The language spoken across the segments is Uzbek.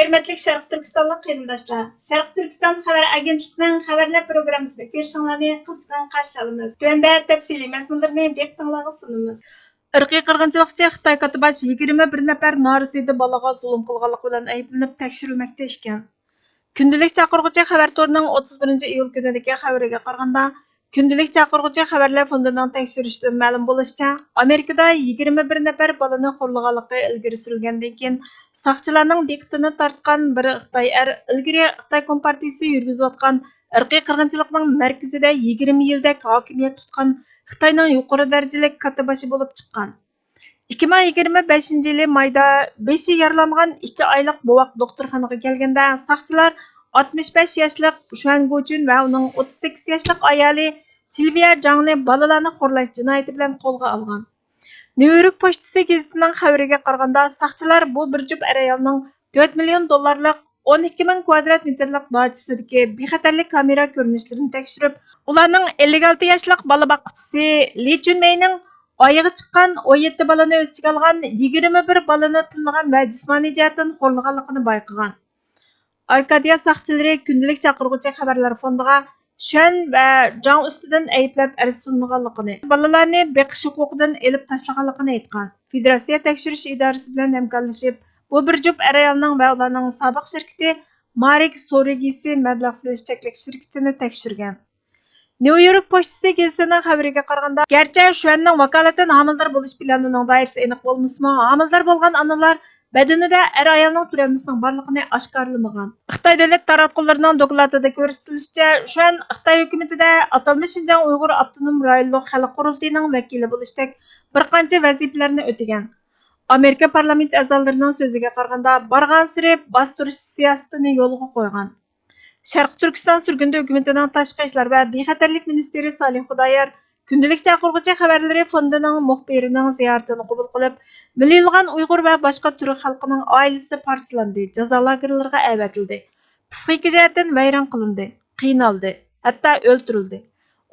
Hörmətli Şərq Türkistanlıq qeyrindaşlar, Şərq Türkistan xəbər agentliyining xəbərlər proqrammasida görüşіңizlərni qızğın qarşı alamiz. Tövəndə təfsili məzmunlarını diqqətinizə sunumuz. Irqiy qırğınçılıqçı Xitoy katibaş 21 nəfər narisida balağa zulm qılğanlıq bilan ayblanıb təkshirilməkdə ekan. Gündəlik çaqırğıcı xəbər torining 31 iyul günidagi xəbəriga qaraganda, Gündəlik çaqırğıcı xəbərlər fondining tekshirishdan ma'lum bo'lishicha, Amerikada 21 nəfər balani xo'rlaganligi ilgari surilgandan keyin saqchilarning diqqatini tortgan bir Xitoy ilgari Xitoy kompartiyasi yurgizayotgan irqiy qirg'inchilikning markazida 20 yildak hokimiyat tutgan Xitoyning yuqori darajalik katibashi bo'lib chiqqan. 2025 yili mayda beshi yaralangan 2 oylik bovoq doktorxonaga kelganda saqchilar 65 yoshlik Xuan Guchun va uning 38 yoshlik ayoli Silvia Zhangni bolalarni xo'rlash jinoyati bilan qo'lga olgan. New York pochtasi gazetining xabariga qaraganda, saqchilar bu bir jup ayolning 4 million dollarlik 12 ming kvadrat metrlik dachisidagi bexatarlik kamera ko'rinishlarini tekshirib, ularning 56 yoshlik bola boquvchisi Li Chunmayning oyig'i chiqqan 17 bolani o'z ichiga olgan 21 bolani tillagan va jismoniy jihatdan xo'rlaganligini bayqagan. Arkadiya saqchilari gündəlik çaqırğıcı xəbərlər fondiga Xuan va Zhang ustidan ayblab arz sunmaganligini, bolalarni beqish huquqidan elib tashlaganligini aytgan. Federatsiya tekshirish idorasi bilan hamkorlashib, bu bir jup ayolning va ularning sobiq shirkati Marik Sorigisi mablag' solish cheklak shirkatini tekshirgan. New York pochtasi gazetining xabariga qaraganda, garchi Xuanning vakolatan homildor bo'lish planining doirasi aniq bo'lmasa, homildor bo'lgan onalar Bədanida ayolning turamisining borligini oshkorlamagan. Xitoy davlat taratqullarining dokladida ko'rsatilishicha, Xuan Xitoy hukumatida atalmish Xinjiang Uyg'ur avtonom rayonlik xalq qurultayining vakili bo'lishdek bir qancha vazifalarni o'tagan. Amerika parlament a'zolarining so'ziga qaraganda, borgan siri bostirish siyosatini yo'lga qo'ygan. Sharq Turkiston surgunda hukumatining tashqi ishlar va bexatarlik ministri Salih Xudoyer Gündəlik çaqırğıcı xəbərləri fondining muxbirining ziyoratini qabul qilib, millionlagan Uyg'ur va boshqa turk xalqining oilasi parchalandi, jazo lagerlariga avatildi, psixik jihatdan vayron qilindi, qiynaldi, hatto o'ldirildi.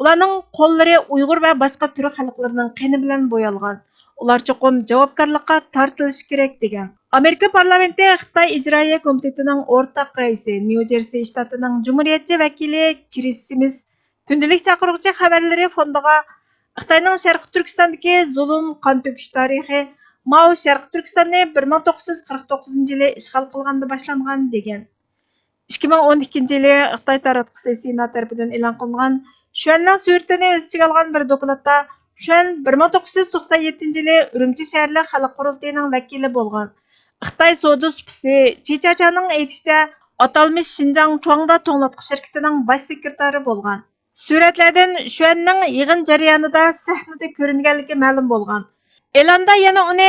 Ularning qo'llari Uyg'ur va boshqa turk xalqlarining qoni bilan bo'yalgan. Ular cho'qim javobgarlikka tortilishi kerak degan. Amerika parlamenti Xitoy ijroiya komitetining o'rtaq raisi, New Jersey shtatining jumuriyatchi vakili Chris Sims Gündəlik çaqırğıcı xəbərləri fondiga Xitoyning Sharq Turkistondagi zulm, qon to'kish tarixi Mao Sharq Turkistonni 1949-yili ishg'ol qilganda boshlangan degan. 2012 yili Xitoy taratqusi Senat tarafidan e'lon qilingan Xuanning suratini o'z ichiga olgan bir dokladda Xuan 1997 yili Urumchi shaharlik xalq qurultayining vakili bo'lgan. Xitoy savdo supisi Chichachaning aytishicha, atalmish Xinjiang Chuangda to'nglatqu shirkatining bosh sekretari bo'lgan. Suratlardan Xuanning yig'in jarayonida sahnada ko'ringanligi ma'lum bo'lgan. E'londa yana uni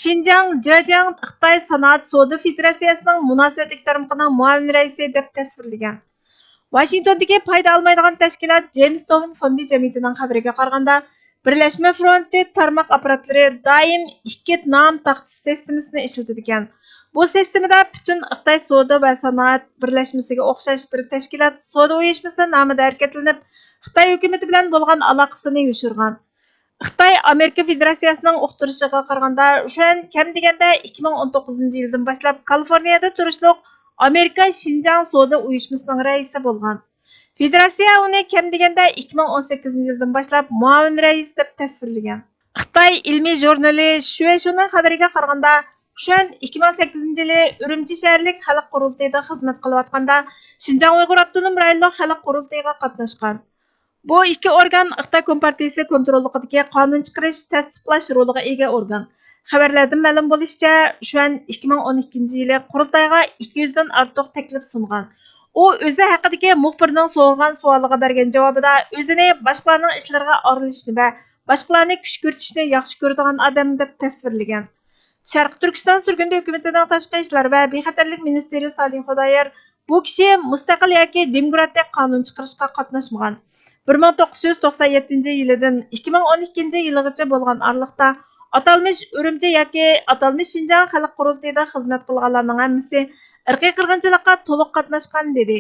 Xinjiang Zhejiang Xitoy sanoat savdo federatsiyasining munosabatlik tarmoqining muavin raisi deb tasvirlagan. Washingtondagi foyda olmaydigan tashkilot James Towin fondi jamiyatining xabariga qaraganda, Birlashma fronti tarmoq apparatlari doim ikki nom taxtasi sistemasini ishlatadigan. Bu sistemada butun Xitoy savdo va sanoat birlashmasiga o'xshash bir tashkilot savdo uyushmasi nomida harakatlanib, Xitoy hukumati bilan bo'lgan aloqasini yushirgan. Xitoy Amerika Federatsiyasining uqtirishiga qaraganda, Xuan kam deganda 2019-yildan boshlab Kaliforniyada turishliq Amerika Xinjiang savdo uyushmasining raisi bo'lgan. Federatsiya uni kam deganda 2018-yildan boshlab muavin rais deb tasvirlagan. Xitoy ilmiy jurnali Shueishuning xabariga qaraganda, Xuan 2008-yili Urumchi shaharlik xalq qurultayida xizmat qilayotganda Xinjiang Uyg'ur avtonom rayonlik xalq qurultayiga qatnashgan. Bu ikki organ Xitoy kompartiyasi kontrolligidagi qonun chiqarish, tasdiqlash roliga ega organ. Xabarlardan ma'lum bo'lishicha, Xuan 2012-yili qurultayga 200 dan ortiq taklif sungan. U o'zi haqidagi muxbirning so'ralgan savoliga bergan javobida o'zini boshqalarning ishlariga aralashishni va boshqalarni kuch ko'rsatishni yaxshi ko'radigan odam deb tasvirlagan. Sharq Turkiston surgunda hukumatining tashqi ishlar va bexatarlik ministri Salih Xudoyer bu kishi mustaqil yoki demokratik qonun chiqarishga qatnashmagan. 1997-yildan 2012-yilgacha bo'lgan oraliqda atalmish Urumchi yoki atalmish Xinjiang xalq qurultayida xizmat qilganlarning hammasi irqiy qirg'inchilikqa to'liq qatnashgan dedi.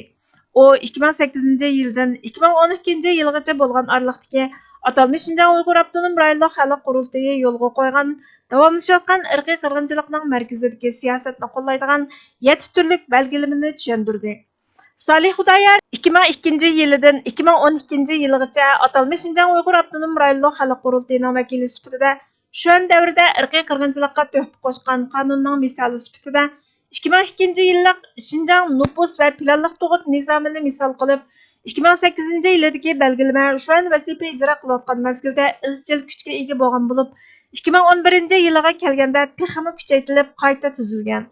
U 2008-yildan 2012-yilgacha bo'lgan oraliqdagi Atalmış Şinjan Uyghur Abdunum Rayonluq Xalq Qurultayı yolga qo'ygan davomlashayotgan irqiy qirg'inchilikning markazidagi siyosatni qo'llaydigan 7 turlik belgilamani tushuntirdi. Salih Xudayar 2002 yilidan 2012 yilgacha atalmış Şinjan Uyghur Abdunum Rayonluq Xalq Qurultayıning vakili sifatida şu davrda irqiy qirg'inchilikqa töhfa qo'shgan qonunning misoli sifatida 2002 yillik Şinjan nüfus va planliq tug'ut nizomini misol qilib 2008 yildagi belgilama şu vazifa ijro qilayotgan mazgilda izchil kuchga ega bo'lgan bo'lib 2011 yilga kelganda texmi kuchaytirilib qayta tuzilgan.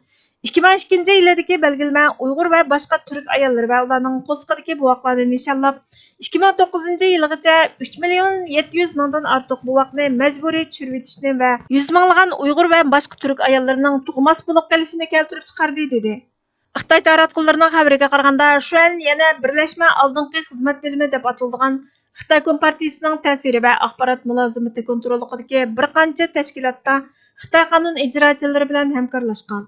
2002 yildagi belgilama Uyg'ur va boshqa turk ayollari va ularning qo'sqidagi buvoqlarni nishonlab 2009 yilgacha 3 million 700 mingdan ortiq buvoqni majburiy tushirib etishni va 100 minglagan Uyg'ur va boshqa turk ayollarining tug'mas bo'lib qolishini keltirib chiqardi dedi. Xitoy taratqullarining xabariga qaraganda, shu yana birlashma oldingi xizmat bo'limi deb ataladigan Xitoy Kompartiyasining ta'siri va axborot mulozimati kontrolidagi bir qancha tashkilotda Xitoy qonun ijrochilari bilan hamkorlashgan.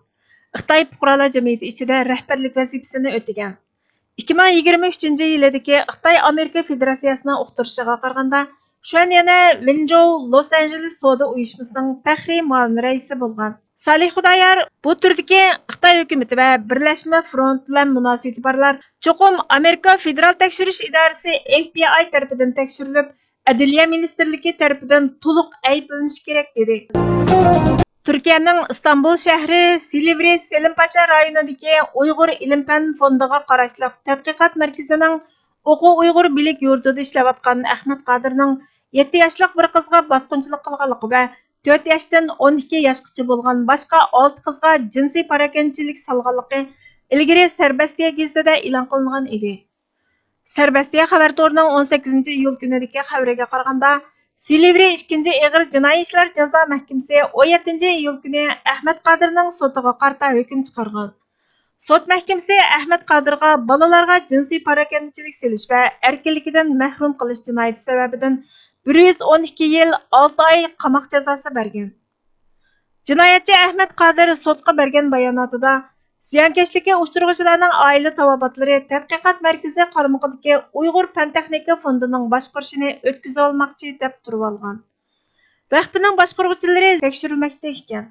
Xitoy fuqarolar jamiyati ichida rahbarlik vazifasini o'tagan. 2023 yildagi Xitoy Amerika Federatsiyasining uqtirishiga qaraganda, shu yana Minjou Los Angeles savdo uyushmasining faxriy muavin raisi bo'lgan. Salih Xudayar bu turdagi Xitoy hukumati va Birlashma front bilan munosabati borlar cho'qim Amerika Federal tekshirish idorasi FBI tarafidan tekshirilib, Adliya ministrligi tarafidan to'liq ayblanishi kerak dedi. Turkiyaning Istanbul shahri Silivri Selimpaşa rayonidagi Uyg'ur ilm-fan fondiga qarashli tadqiqot markazining o'quv Uyg'ur bilik yurtida ishlayotgan Ahmad Qodirning 7 yoshli bir qizga bosqinchilik qilganligi va 4 yoshdan 12 yoshgacha bo'lgan boshqa 6 qizga jinsiy parakanchilik salganligi ilgari Sarbastiya gazetida e'lon qilingan edi. Sarbastiya xabar to'rining 18 iyul kunidagi xabariga qaraganda, Silivri 2 og'ir jinoiy ishlar jazo mahkamasi 17 iyul kuni Ahmad Qodirning sotiga qarta hukm chiqargan. Sot mahkamasi Ahmad Qodirga bolalarga jinsiy parakanchilik silish va erkinligidan mahrum qilish jinoyati sababidan 112 yil 6 oy qamoq jazosi bergan. Jinoyatchi Ahmad Qodir sotga bergan bayonotida ziyonkashlikka uchrag'uvchilarning oila tavobatlari tadqiqot markazi qaramog'idagi Uyg'ur fan texnika fondining boshqarishini o'tkazib olmoqchi deb turib olgan. Vaqtning boshqaruvchilari tekshirilmoqda ekan.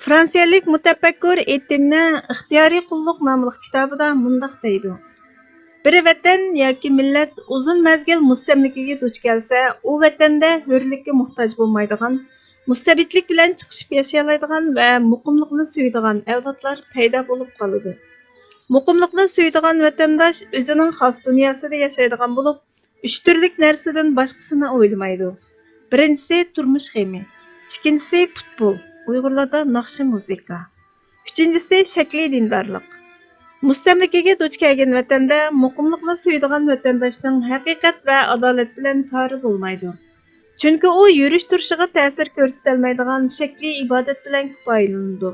Fransiyalik mutafakkur Etinning ixtiyoriy qulluq nomli kitobida mundaq deydi. Bir vatan yoki millat uzun mazgil mustamlikaga duch kelsa, u vatanda hurlikka muhtoj bo'lmaydigan, mustabidlik bilan chiqishib yashayoladigan va muqimlikni suyadigan avlodlar paydo bo'lib qoladi. Muqimlikni suyadigan vatandosh o'zining xos dunyosida yashaydigan bo'lib, 3 turlik narsadan boshqasini o'ylamaydi. Birinchisi turmush g'ami, ikkinchisi futbol, Uyg'urlarda naqshi musiqa. Uchinchisi shakliy dindorlik. Mustamlikaga duch kelgan vatanda muqimlikni suyadigan vatandoshning haqiqat va adolat bilan kori bo'lmaydi. Chunki u yurish turishiga ta'sir ko'rsatolmaydigan shakliy ibodat bilan kifoyalanadi.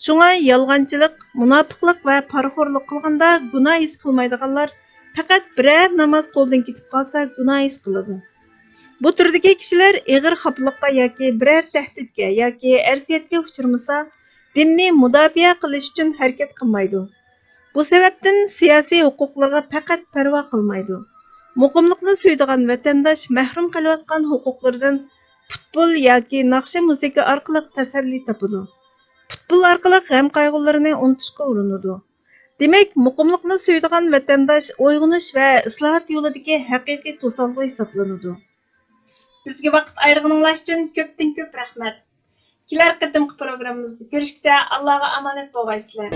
Shunga yolg'onchilik, munofiqlik va parxo'rlik qilganda gunoh his qilmaydiganlar faqat biror namoz qo'ldan ketib qolsa gunoh his qiladi. Bu turdagi kishilar ig'ir xafalikqa yoki biror tahdidga yoki arsiyatga uchramasa, dinni mudofaa qilish uchun harakat qilmaydi. Bu sababdan siyosiy huquqlarga faqat parvo qilmaydi. Muqimlikni suyadigan vatandosh mahrum qilayotgan huquqlardan futbol yoki naqshi musiqa orqali tasalli topadi. Futbol orqali g'am qayg'ularini unutishga urinadi. Demak, muqimlikni suyadigan vatandosh uyg'onish va islohot yo'lidagi haqiqiy to'salg'i hisoblanadi. Bizga vaqt ayirganingiz uchun ko'pdan-ko'p rahmat. Kelar qatimqi programmamizda ko'rishguncha Allohga omonat bo'lgaysizlar.